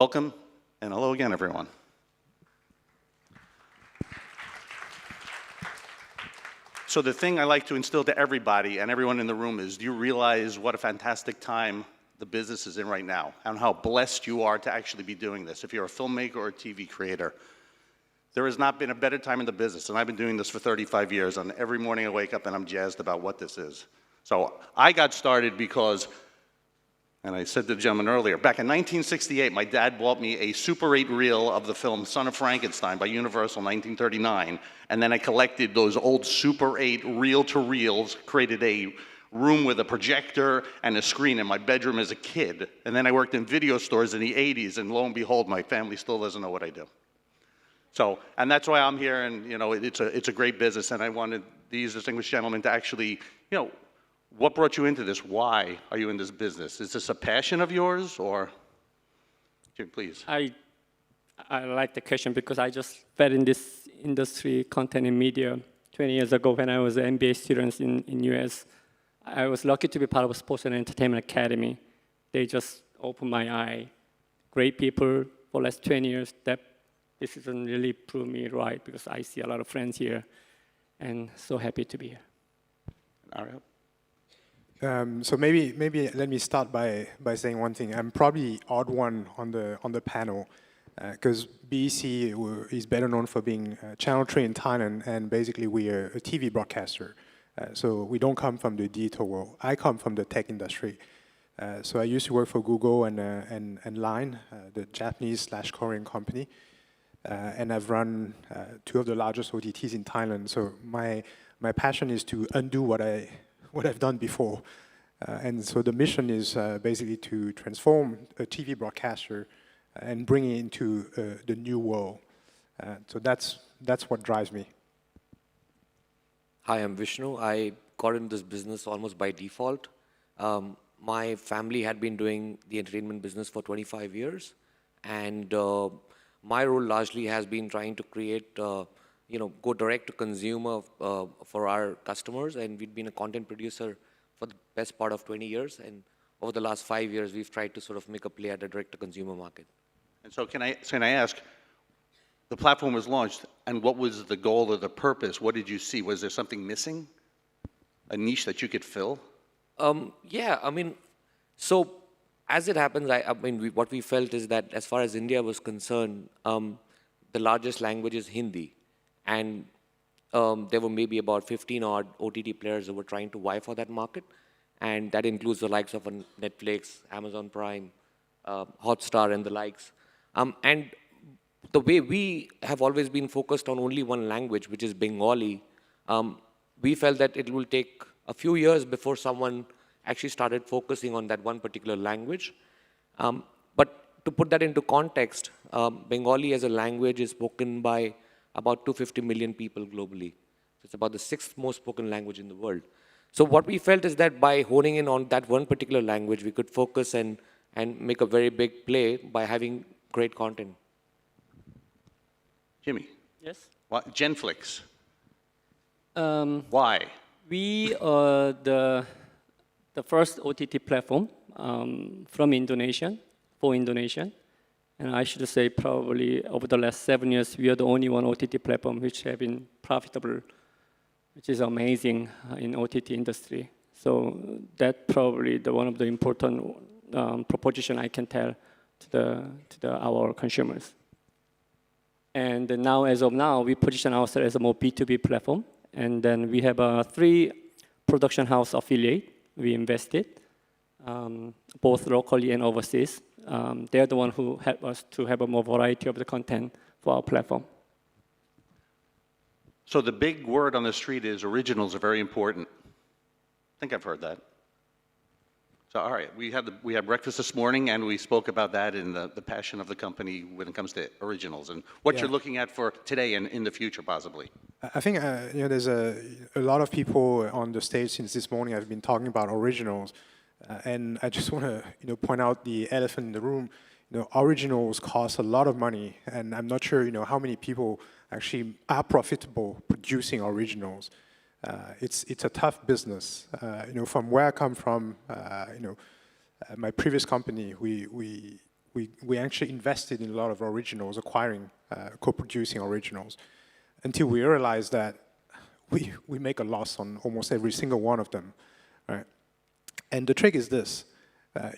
Welcome, and hello again, everyone. So the thing I like to instill to everybody and everyone in the room is, do you realize what a fantastic time the business is in right now, and how blessed you are to actually be doing this? If you're a filmmaker or a TV creator, there has not been a better time in the business, and I've been doing this for 35 years, and every morning I wake up and I'm jazzed about what this is. So I got started because, and I said to the gentleman earlier, back in 1968, my dad bought me a Super 8 reel of the film Son of Frankenstein by Universal, 1939, and then I collected those old Super 8 reel-to-reels, created a room with a projector and a screen in my bedroom as a kid, and then I worked in video stores in the 80s, and lo and behold, my family still doesn't know what I do. So, and that's why I'm here, and you know, it's a great business, and I wanted these distinguished gentlemen to actually, you know, what brought you into this? Why are you in this business? Is this a passion of yours, or? Jim, please. I like the question because I just fell in this industry, content and media, 20 years ago when I was an MBA student in US. I was lucky to be part of a Sports and Entertainment Academy. They just opened my eye. Great people for the last 20 years. That decision really proved me right because I see a lot of friends here and so happy to be here. Ariya? So maybe let me start by saying one thing. I'm probably odd one on the panel because BEC is better known for being channel 3 in Thailand, and basically we are a TV broadcaster. So we don't come from the digital world. I come from the tech industry. So I used to work for Google and Line, the Japanese/Korean company, and I've run 2 of the largest OTTs in Thailand. So my passion is to undo what I've done before. And so the mission is basically to transform a TV broadcaster and bring it into the new world. So that's what drives me. Hi, I'm Vishnu. I got into this business almost by default. My family had been doing the entertainment business for 25 years. And my role largely has been trying to create go direct to consumer for our customers, and we've been a content producer for the best part of 20 years, and over the last 5 years, we've tried to sort of make a play at the direct to consumer market. And so can I ask, the platform was launched, and what was the goal or the purpose? What did you see? Was there something missing? A niche that you could fill? Yeah, I mean, so as it happens, what we felt is that as far as India was concerned, the largest language is Hindi. And there were maybe about 15 odd OTT players that were trying to vie for that market. And that includes the likes of Netflix, Amazon Prime, Hotstar, and the likes. And the way we have always been focused on only one language, which is Bengali, we felt that it will take a few years before someone actually started focusing on that one particular language. But to put that into context, Bengali as a language is spoken by about 250 million people globally. It's about the 6th most spoken language in the world. So what we felt is that by honing in on that one particular language, we could focus and make a very big play by having great content. Jimmy? Yes? Genflix. Why? We are the first OTT platform from Indonesia, for Indonesia. And I should say probably over the last 7 years, we are the only one OTT platform which have been profitable, which is amazing in OTT industry. So that probably one of the important proposition I can tell to our consumers. And now, as of now, we position ourselves as a more B2B platform. And then we have 3 production house affiliate we invested, both locally and overseas. They're the one who help us to have a more variety of the content for our platform. So the big word on the street is originals are very important. I think I've heard that. So all right, we had breakfast this morning, and we spoke about that in the passion of the company when it comes to originals and what you're looking at for today and in the future, possibly. I think there's a lot of people on the stage since this morning have been talking about originals, and I just want to point out the elephant in the room. Originals cost a lot of money, and I'm not sure how many people actually are profitable producing originals. It's a tough business. From where I come from, my previous company, we we actually invested in a lot of originals, acquiring, co-producing originals, until we realized that we make a loss on almost every single one of them, right? And the trick is this,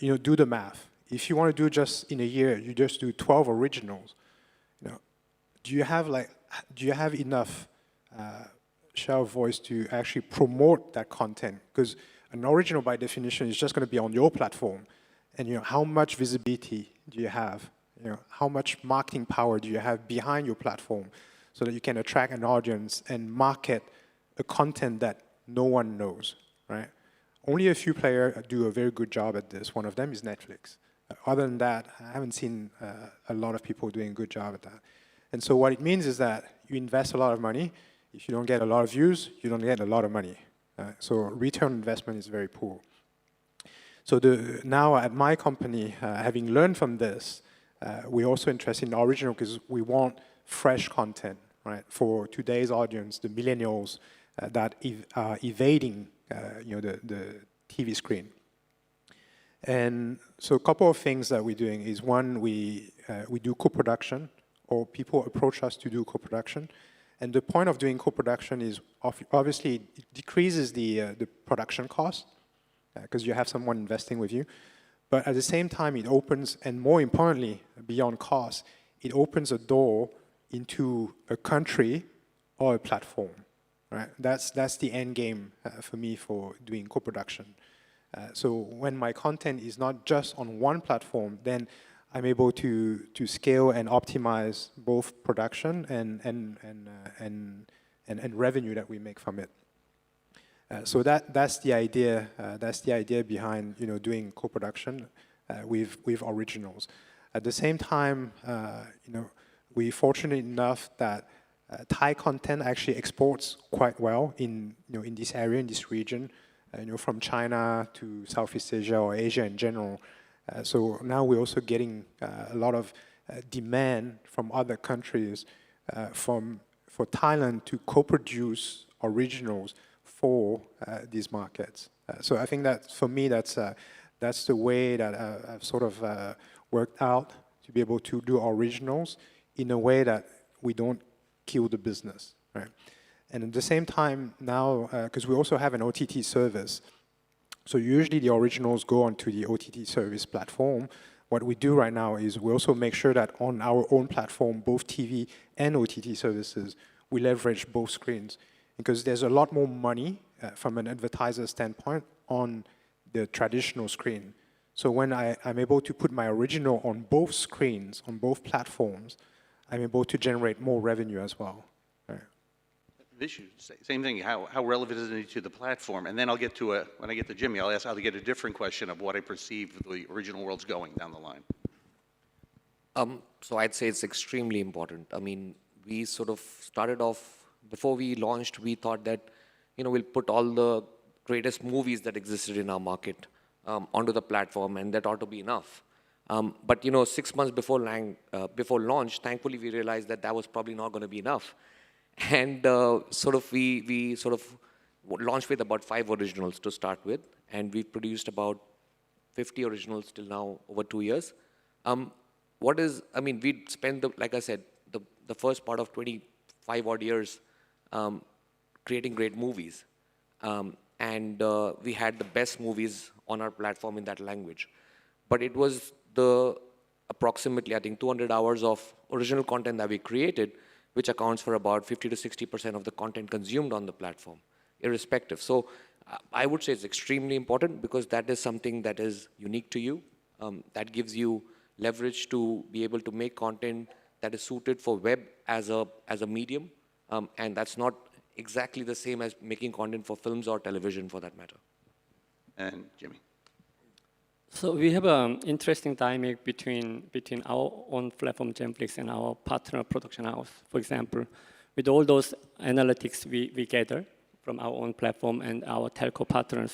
do the math. If you want to do just in a year, you just do 12 originals. Do you have enough share of voice to actually promote that content? Because an original, by definition, is just going to be on your platform. And how much visibility do you have? How much marketing power do you have behind your platform so that you can attract an audience and market a content that no one knows, right? Only a few players do a very good job at this. One of them is Netflix. Other than that, I haven't seen a lot of people doing a good job at that. And so what it means is that you invest a lot of money. If you don't get a lot of views, you don't get a lot of money. So return on investment is very poor. So now at my company, having learned from this, we're also interested in original because we want fresh content, right? For today's audience, the millennials that are evading the TV screen. And so a couple of things that we're doing is, one, we do co-production, or people approach us to do co-production. And the point of doing co-production is obviously it decreases the production cost because you have someone investing with you. But at the same time, it opens, and more importantly, beyond cost, it opens a door into a country or a platform, right? That's the end game for me for doing co-production. So when my content is not just on one platform, then I'm able to scale and optimize both production and revenue that we make from it. So that's the idea. That's the idea behind doing co-production with originals. At the same time, we're fortunate enough that Thai content actually exports quite well in this area, in this region. From China to Southeast Asia or Asia in general. So now we're also getting a lot of demand from other countries for Thailand to co-produce originals for these markets. So I think that for me, that's the way that I've sort of worked out to be able to do originals in a way that we don't kill the business, right? And at the same time now, because we also have an OTT service, so usually the originals go onto the OTT service platform. What we do right now is we also make sure that on our own platform, both TV and OTT services, we leverage both screens. Because there's a lot more money from an advertiser standpoint on the traditional screen. So when I'm able to put my original on both screens, on both platforms, I'm able to generate more revenue as well. Vishnu, same thing. How relevant is it to the platform? And then I'll get to when I get to Jimmy, I'll get a different question of what I perceive the original world's going down the line. So I'd say it's extremely important. I mean, we sort of started off, before we launched, we thought that, we'll put all the greatest movies that existed in our market onto the platform, and that ought to be enough. But 6 months before launch, thankfully we realized that was probably not going to be enough. And we sort of launched with about 5 originals to start with, and we've produced about 50 originals till now, over 2 years. We'd spent, like I said, the first part of 25 odd years creating great movies. And we had the best movies on our platform in that language. But it was approximately, I think, 200 hours of original content that we created, which accounts for about 50 to 60% of the content consumed on the platform, irrespective. So I would say it's extremely important because that is something that is unique to you. That gives you leverage to be able to make content that is suited for web as a medium. And that's not exactly the same as making content for films or television, for that matter. And Jimmy. So we have an interesting dynamic between our own platform, Genflix, and our partner production house. For example, with all those analytics we gather from our own platform and our telco partners,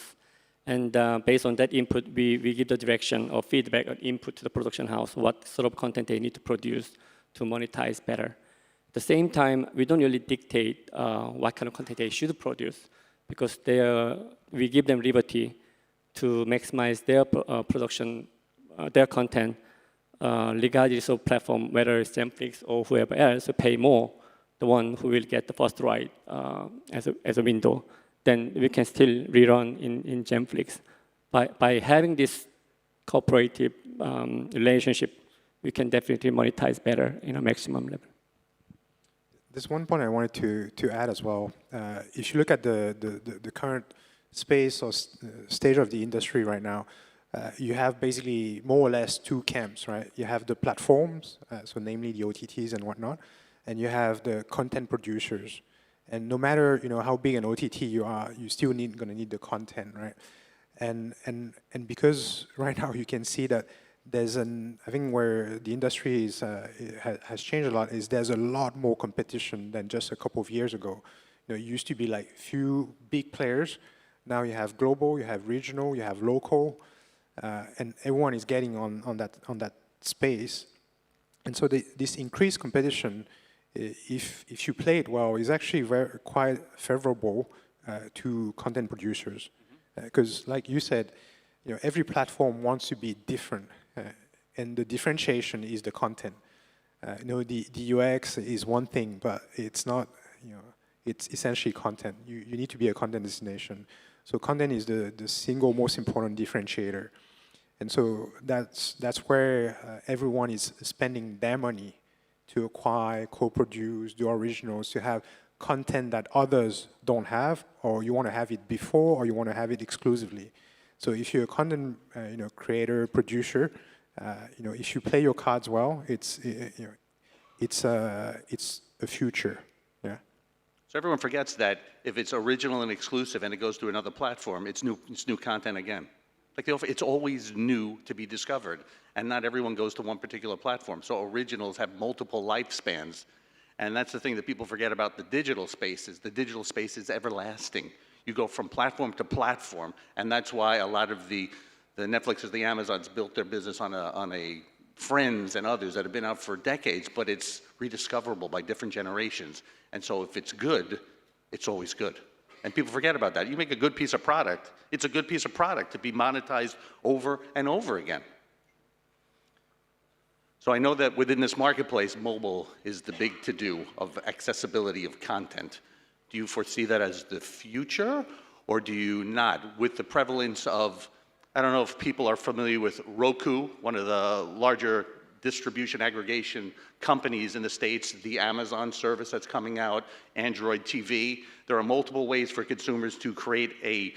and based on that input, we give the direction or feedback or input to the production house, what sort of content they need to produce to monetize better. At the same time, we don't really dictate what kind of content they should produce, because we give them liberty to maximize their production, their content regardless of platform, whether it's Genflix or whoever else, pay more, the one who will get the first right as a window, then we can still rerun in Genflix. By having this cooperative relationship, we can definitely monetize better in a maximum level. There's one point I wanted to add as well. If you look at the current space or stage of the industry right now, you have basically more or less two camps, right? You have the platforms, so namely the OTTs and whatnot, and you have the content producers. And no matter how big an OTT you are, you still going to need the content, right? And because right now you can see that there's I think where the industry has changed a lot is there's a lot more competition than just a couple of years ago. It used to be like few big players. Now you have global, you have regional, you have local, and everyone is getting on that space. And so this increased competition, if you play it well, is actually quite favorable to content producers. Because like you said, every platform wants to be different, and the differentiation is the content. The UX is one thing, but it's not, it's essentially content. You need to be a content destination. So content is the single most important differentiator. And so that's where everyone is spending their money to acquire, co-produce, do originals, to have content that others don't have, or you want to have it before, or you want to have it exclusively. So if you're a content creator, producer, if you play your cards well, it's a future. Yeah. So everyone forgets that if it's original and exclusive and it goes to another platform, it's new content again. Like it's always new to be discovered, and not everyone goes to one particular platform. So originals have multiple lifespans, and that's the thing that people forget about the digital spaces. The digital space is everlasting. You go from platform to platform, and that's why a lot of the Netflixes, the Amazons built their business on a Friends and others that have been out for decades, but it's rediscoverable by different generations. And so if it's good, it's always good. And people forget about that. You make a good piece of product, it's a good piece of product to be monetized over and over again. So I know that within this marketplace, mobile is the big to-do of accessibility of content. Do you foresee that as the future, or do you not? With the prevalence of, I don't know if people are familiar with Roku, one of the larger distribution aggregation companies in the States, the Amazon service that's coming out, Android TV. There are multiple ways for consumers to create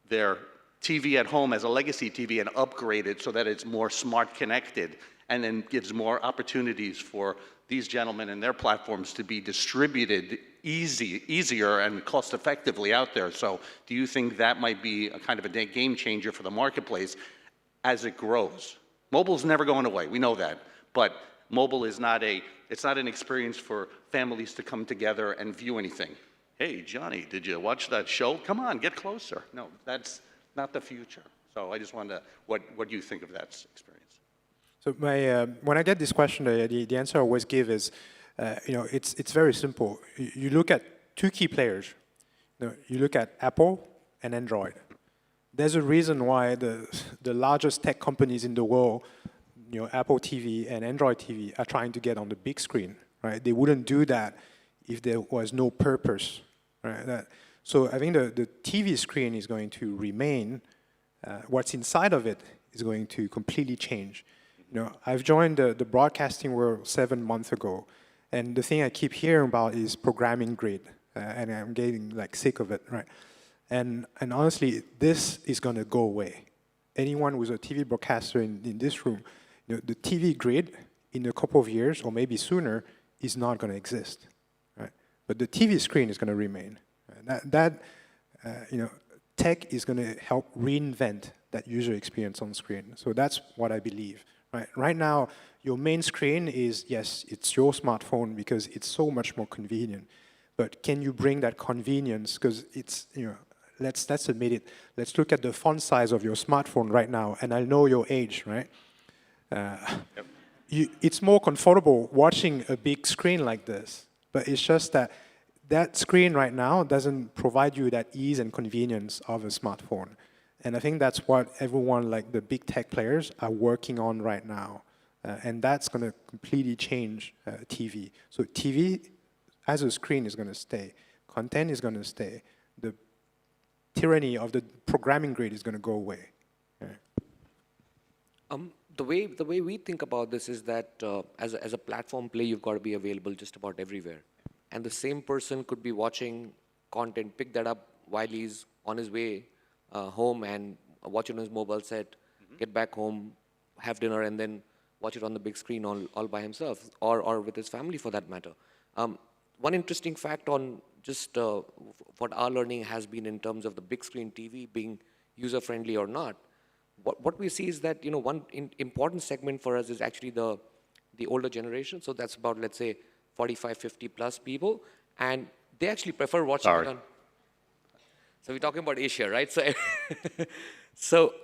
their TV at home as a legacy TV and upgrade it so that it's more smart connected, and then gives more opportunities for these gentlemen and their platforms to be distributed easier and cost effectively out there. So do you think that might be a kind of a game changer for the marketplace as it grows? Mobile's never going away, we know that, but mobile is it's not an experience for families to come together and view anything. Hey, Johnny, did you watch that show? Come on, get closer. No, that's not the future. So I just wonder what do you think of that experience? So when I get this question, the answer I always give is, it's very simple. You look at two key players. You look at Apple and Android. There's a reason why the largest tech companies in the world, Apple TV and Android TV, are trying to get on the big screen, right? They wouldn't do that if there was no purpose, right? So I think the TV screen is going to remain. What's inside of it is going to completely change. I've joined the broadcasting world 7 months ago, and the thing I keep hearing about is programming grid, and I'm getting sick of it, right? And honestly, this is going to go away. Anyone who's a TV broadcaster in this room, the TV grid in a couple of years or maybe sooner is not going to exist, right? But the TV screen is going to remain. Tech is going to help reinvent that user experience on screen. So that's what I believe. Right now, your main screen is, yes, it's your smartphone because it's so much more convenient. But can you bring that convenience? Because it's, let's admit it. Let's look at the font size of your smartphone right now, and I know your age, right? Yep. It's more comfortable watching a big screen like this, but it's just that screen right now doesn't provide you that ease and convenience of a smartphone. And I think that's what everyone, like the big tech players, are working on right now. and that's going to completely change TV. So TV as a screen is going to stay. Content is going to stay. The tyranny of the programming grid is going to go away. The way we think about this is that as a platform play, you've got to be available just about everywhere. And the same person could be watching content, pick that up while he's on his way home and watch it on his mobile set, get back home, have dinner, and then watch it on the big screen all by himself, or with his family for that matter. One interesting fact on just what our learning has been in terms of the big screen TV being user-friendly or not, what we see is that, you know, one important segment for us is actually the older generation. So that's about, let's say, 45, 50 plus people, and they actually prefer watching it on. So we're talking about Asia, right? So,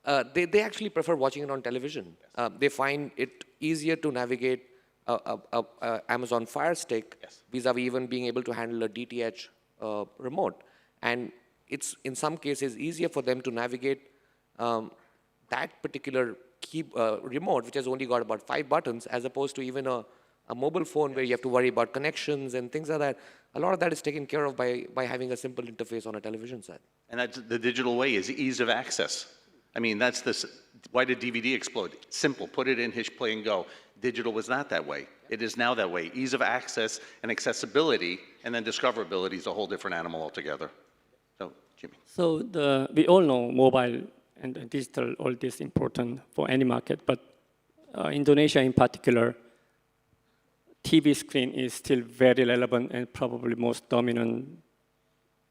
they actually prefer watching it on television. They find it easier to navigate Amazon Fire Stick vis-a-vis even being able to handle a DTH remote. And it's, in some cases, easier for them to navigate that particular remote, which has only got about 5 buttons, as opposed to even a mobile phone where you have to worry about connections and things like that. A lot of that is taken care of by having a simple interface on a television set. And that's the digital way, is ease of access. I mean, that's this, why did DVD explode? Simple, put it in, hit play and go. Digital was not that way. It is now that way. Ease of access and accessibility, and then discoverability is a whole different animal altogether. So, Jimmy. So we all know mobile and digital, all this important for any market, but Indonesia in particular, TV screen is still very relevant and probably most dominant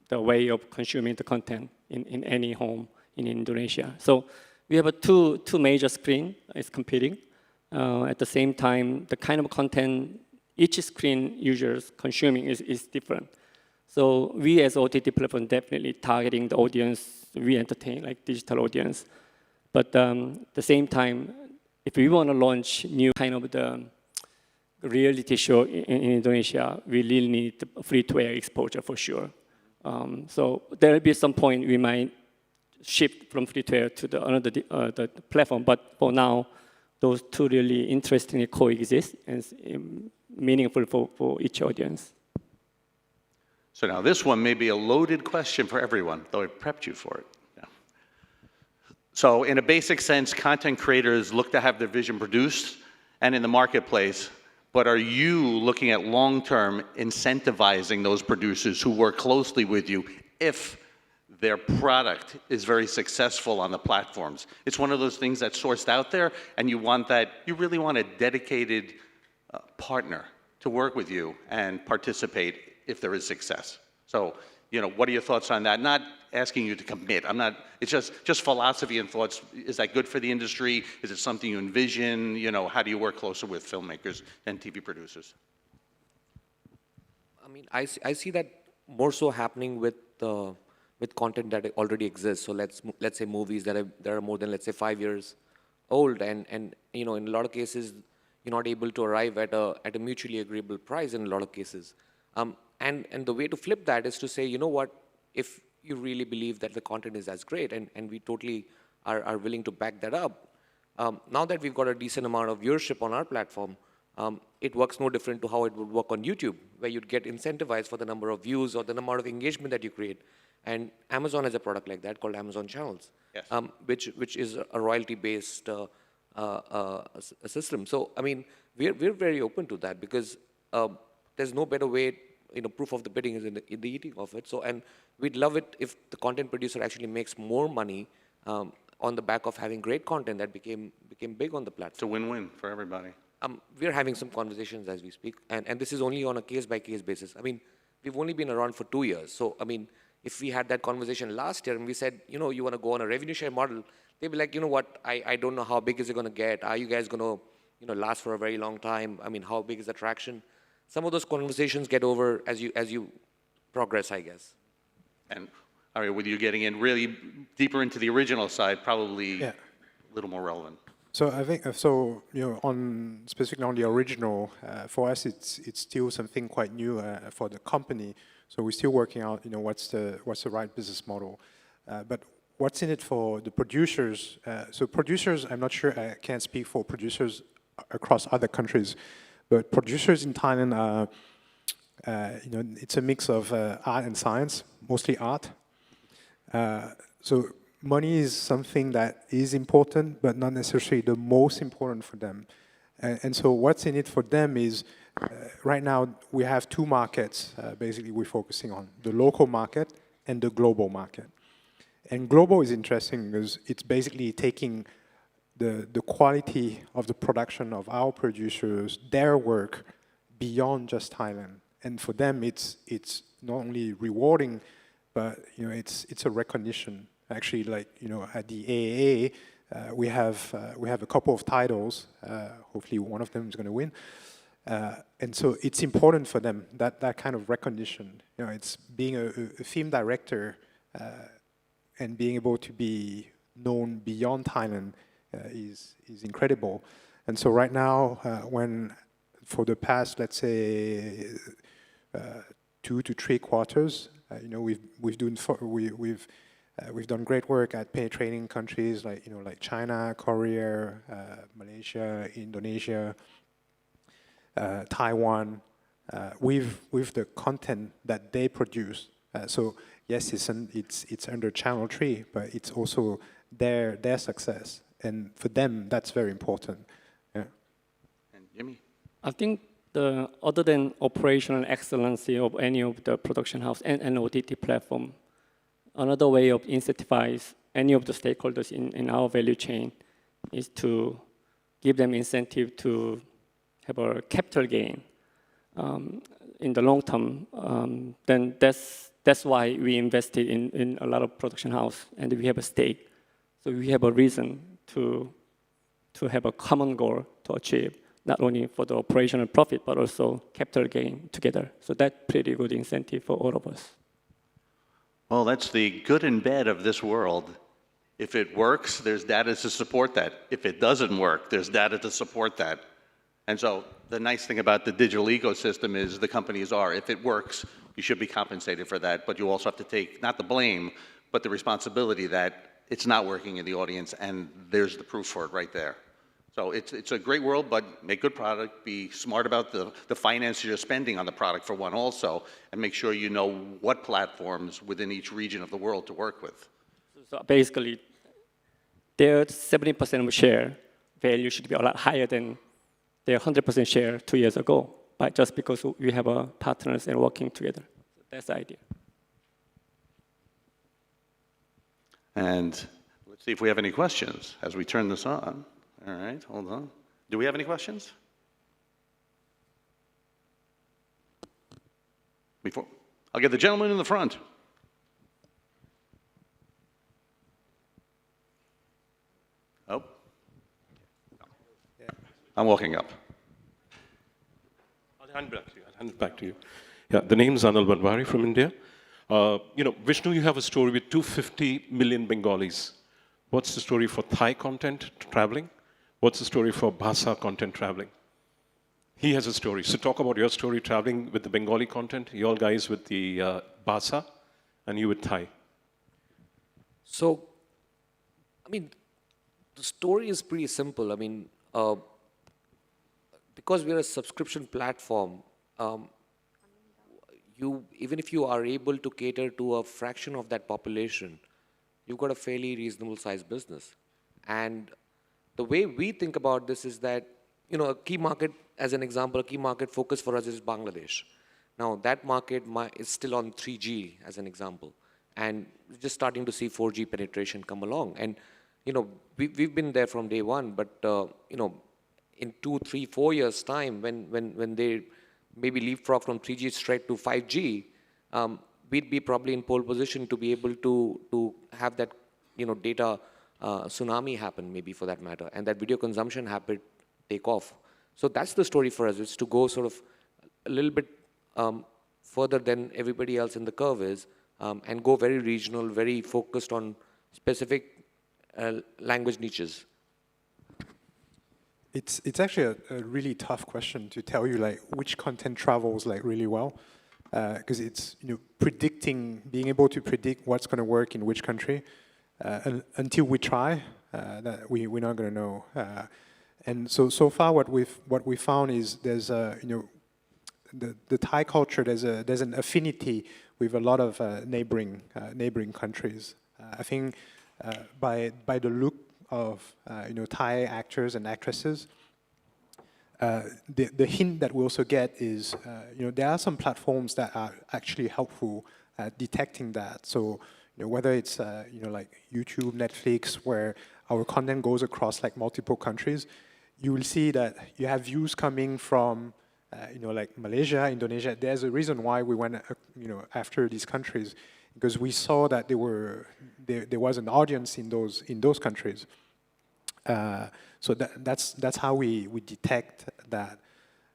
the way of consuming the content in any home in Indonesia. So we have two major screens is competing. At the same time, the kind of content each screen users consuming is different. So we as OTT platform definitely targeting the audience we entertain, like digital audience. But at the same time, if we want to launch new kind of the reality show in Indonesia, we really need free-to-air exposure for sure. So there will be some point we might shift from free-to-air to the platform. But for now, those two really interestingly coexist and meaningful for each audience. So now this one may be a loaded question for everyone, though I prepped you for it. Yeah. So in a basic sense, content creators look to have their vision produced and in the marketplace, but are you looking at long-term incentivizing those producers who work closely with you if their product is very successful on the platforms? It's one of those things that's sourced out there, and you really want a dedicated partner to work with you and participate if there is success. So, you know, what are your thoughts on that? Not asking you to commit. It's just philosophy and thoughts. Is that good for the industry? Is it something you envision? You know, how do you work closer with filmmakers and TV producers? I mean, I see that more so happening with content that already exists. So let's say movies that are more than, let's say, 5 years old, and you know, in a lot of cases, you're not able to arrive at a mutually agreeable price in a lot of cases. And the way to flip that is to say, you know what, if you really believe that the content is as great, and we totally are willing to back that up, now that we've got a decent amount of viewership on our platform, it works no different to how it would work on YouTube, where you'd get incentivized for the number of views or the amount of engagement that you create. And Amazon has a product like that called Amazon Channels, yes. which is a royalty-based system. So, I mean, we're very open to that because there's no better way. You know, proof of the bidding is in the eating of it. So, and we'd love it if the content producer actually makes more money on the back of having great content that became big on the platform. It's a win-win for everybody. We're having some conversations as we speak, and this is only on a case-by-case basis. I mean, we've only been around for 2 years. So, I mean, if we had that conversation last year and we said, you know, you want to go on a revenue share model, they'd be like, you know what, I don't know how big is it going to get. Are you guys going to, you know, last for a very long time? I mean, how big is the traction? Some of those conversations get over as you progress, I guess. And Ariya, with you getting in really deeper into the original side, probably a little more relevant. So I think you know, specifically on the original, for us it's still something quite new for the company. So we're still working out, you know, what's the right business model. But what's in it for the producers? So producers, I'm not sure, I can't speak for producers across other countries, but producers in Thailand are, it's a mix of art and science, mostly art. So money is something that is important, but not necessarily the most important for them. And so what's in it for them is, right now we have two markets, basically we're focusing on, the local market and the global market. And global is interesting because it's basically taking the quality of the production of our producers, their work, beyond just Thailand. And for them, it's not only rewarding, but it's a recognition. Actually, like at the AAA, we have a couple of titles. Hopefully, one of them is going to win. And so it's important for them, that kind of recognition. It's being a film director and being able to be known beyond Thailand is incredible. And so right now, when for the past, let's say, 2 to 3 quarters, we've done great work at penetrating countries like China, Korea, Malaysia, Indonesia, Taiwan, with the content that they produce. So yes, it's under Channel 3, but it's also their success, and for them that's very important. Yeah. And Jimmy? I think other than operational excellency of any of the production house and OTT platform, another way of incentivize any of the stakeholders in our value chain is to give them incentive to have a capital gain in the long term. Then that's why we invested in a lot of production house, and we have a stake. So we have a reason to have a common goal to achieve, not only for the operational profit, but also capital gain together. So that's pretty good incentive for all of us. Well, that's the good and bad of this world. If it works, there's data to support that. If it doesn't work, there's data to support that. And so the nice thing about the digital ecosystem is the companies are, if it works, you should be compensated for that, but you also have to take, not the blame, but the responsibility that it's not working in the audience, and there's the proof for it right there. So it's a great world, but make good product, be smart about the finances you're spending on the product for one also, and make sure you know what platforms within each region of the world to work with. So basically, their 70% of share value should be a lot higher than their 100% share 2 years ago, but just because we have partners and working together. So that's the idea. And let's see if we have any questions as we turn this on. All right, hold on. Do we have any questions? I'll get the gentleman in the front. Oh. I'm walking up. I'll hand it back to you. Yeah, the name's Anil Banwari from India. Vishnu, you have a story with 250 million Bengalis. What's the story for Thai content traveling? What's the story for Bhasa content traveling? He has a story. So talk about your story traveling with the Bengali content, you all guys with the Bhasa, and you with Thai. So, the story is pretty simple. Because we're a subscription platform, even if you are able to cater to a fraction of that population, you've got a fairly reasonable sized business. And the way we think about this is that, a key market, as an example, a key market focus for us is Bangladesh. Now, that market is still on 3G, as an example. And we're just starting to see 4G penetration come along. And, we've been there from day one, but, in 2, 3, 4 years' time, when they maybe leapfrog from 3G straight to 5G, we'd be probably in pole position to be able to have that, data tsunami happen, maybe for that matter, and that video consumption habit take off. So that's the story for us. It's to go sort of a little bit further than everybody else in the curve is, and go very regional, very focused on specific language niches. It's actually a really tough question to tell you which content travels really well, because it's being able to predict what's going to work in which country. until we try, that we're not going to know. And so far, what we found is there's the Thai culture. There's an affinity with a lot of neighboring countries. I think by the look of Thai actors and actresses, the hint that we also get is there are some platforms that are actually helpful at detecting that. So whether it's like YouTube, Netflix, where our content goes across like multiple countries, you will see that you have views coming from like Malaysia, Indonesia. There's a reason why we went after these countries, because we saw that there was an audience in those countries. So that's how we detect that.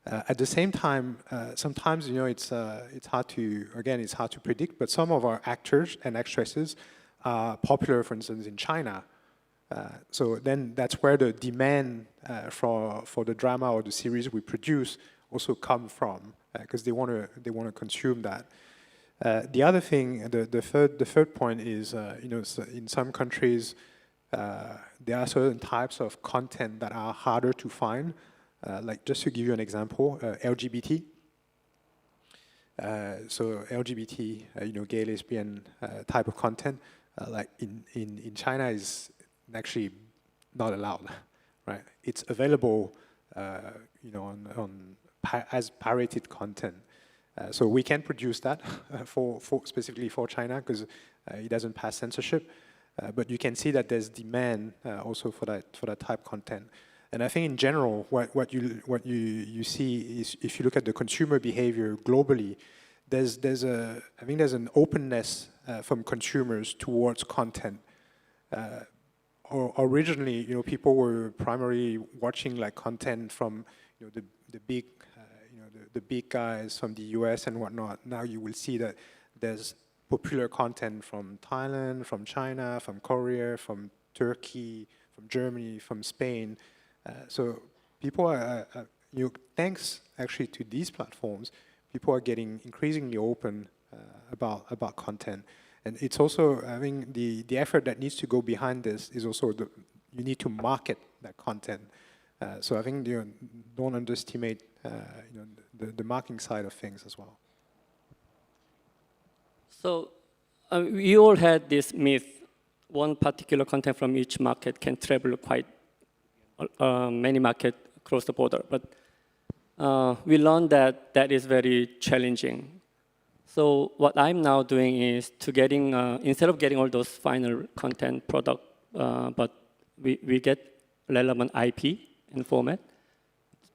At the same time, sometimes it's hard to predict. But some of our actors and actresses are popular, for instance, in China. So then that's where the demand for the drama or the series we produce also come from, because they want to consume that. The other thing, the third point is, in some countries, there are certain types of content that are harder to find. Like, just to give you an example, LGBT. So LGBT, gay, lesbian type of content, like in China is actually not allowed, right? It's available, as pirated content. So we can produce that for specifically for China, because it doesn't pass censorship. But you can see that there's demand also for that type content. And I think in general, what you see is, if you look at the consumer behavior globally, there's an openness from consumers towards content. Originally, people were primarily watching like content from the big guys from the US and whatnot. Now you will see that there's popular content from Thailand, from China, from Korea, from Turkey, from Germany, from Spain. So people are, thanks actually to these platforms, people are getting increasingly open about content. And it's also, I think, the effort that needs to go behind this is also you need to market that content. So I think don't underestimate the marketing side of things as well. So we all had this myth. One particular content from each market can travel quite many markets across the border. But we learned that is very challenging. So what I'm now doing is instead of getting all those final content product, but we get relevant IP and format,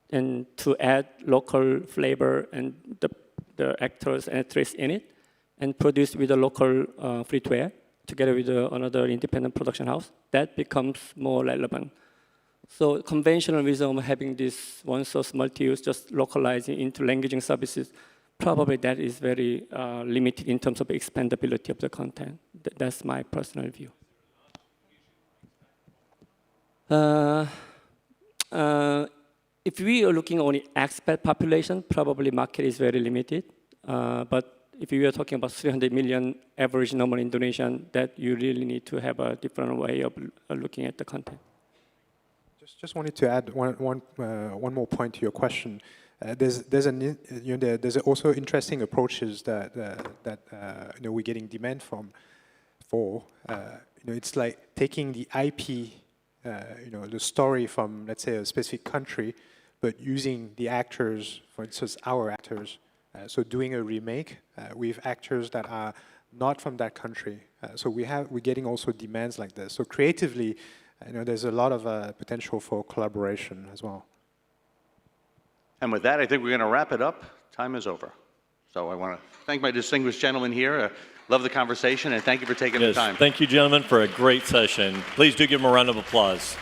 and to add local flavor and the actors and actresses in it, and produce with a local free-to-air together with another independent production house, that becomes more relevant. So conventional wisdom of having this one source multi-use, just localizing into languaging services, probably that is very limited in terms of expandability of the content. That's my personal view. If we are looking only expat population, probably market is very limited. But if we are talking about 300 million average normal Indonesian, that you really need to have a different way of looking at the content. Just wanted to add one more point to your question. There's also interesting approaches that we're getting demand for. It's like taking the IP, the story from, let's say, a specific country, but using the actors, for instance, our actors. So doing a remake with actors that are not from that country. So we're getting also demands like this. So creatively, there's a lot of potential for collaboration as well. And with that, I think we're going to wrap it up. Time is over. So I want to thank my distinguished gentlemen here. Love the conversation, and thank you for taking the time. Thank you, gentlemen, for a great session. Please do give them a round of applause.